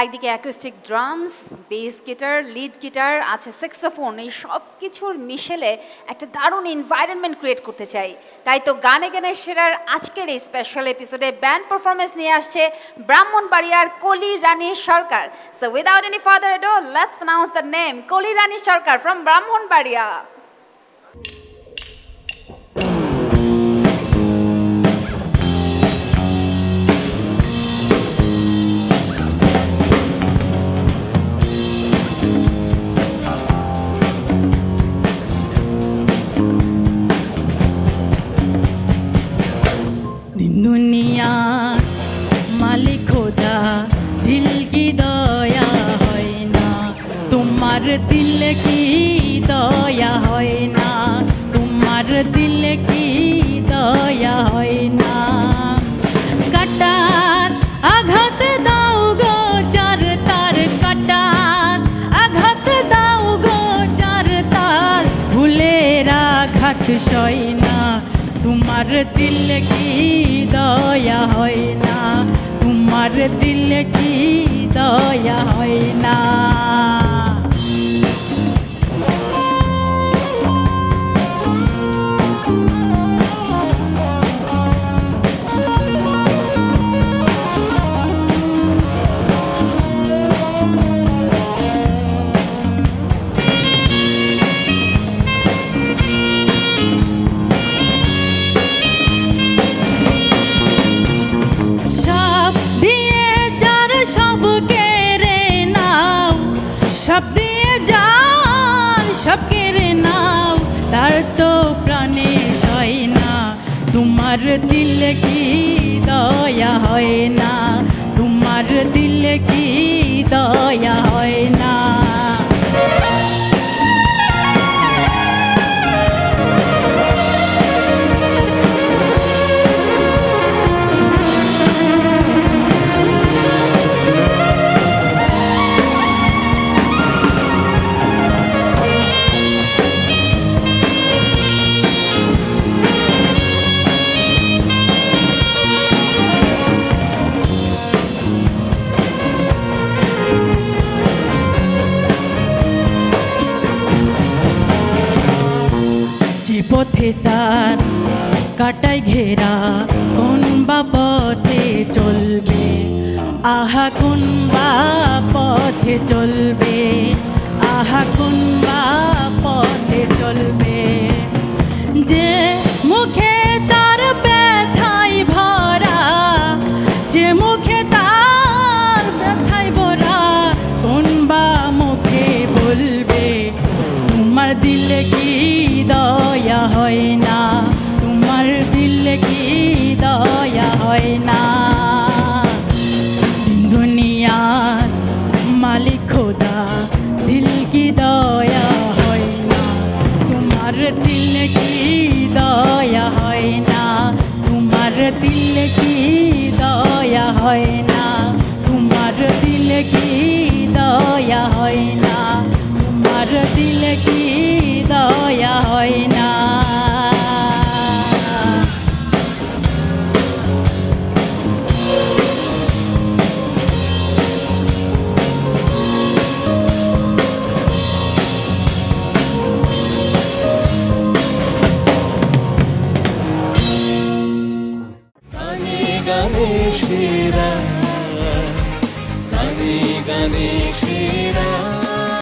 একদিকে acoustic drums, bass guitar, lead guitar, আছে saxophone, এই সব কিছুর মিশেলে একটা দারুণ এনভায়রনমেন্ট ক্রিয়েট করতে চাই। তাই তো গানে গানের সেরার আজকের এই স্পেশাল এপিসোডে ব্যান্ড পারফরমেন্স নিয়ে আসছে ব্রাহ্মণবাড়িয়ার Koli Rani Sarkar. So without any further ado, let's announce the name Koli Rani Sarkar from Brahmanbaria. दुनिया मालिक खुदा दिल की दया है ना, तुम्हार दिल की दया है ना, तुम्हार दिल की दया है ना। काटार आघात दाओ गो चार तार, काटार आघात दाओ गो चार तार, भूलेर आघात सय ना, तुम्हार दिल की दया है ना, तुम्हार दिल की दया है ना। সব দিয়ে যান সব কেড়ে নাও, তার তো প্রাণে সয় না, তোমার দিল কি দয়া হয় না, তোমার দিল কি দয়া হয় না। পথে তার কাটাই ঘেরা, কোন বা পথে চলবে, আহা কোন বা পথে চলবে, আহা কোন বা পথে চলবে। যে মুখে তার ব্যথাই ভরা, যে মুখে তার ব্যথাই ভরা, কোন বা মুখে বলবে, তোমার দিল কি দয়া হয় না, তোমার দিল কি দয়া হয় না। দুনিয়ার মালিক খোদা দিল কি দয়া হয় না, তোমার দিল কি দয়া হয় না, তোমার দিল কি দয়া হয় না, তোমার দিল কি দয়া হয় না, তোমার দিল কি দয়া হয় না। গানে গানে সেরা, গানে গানে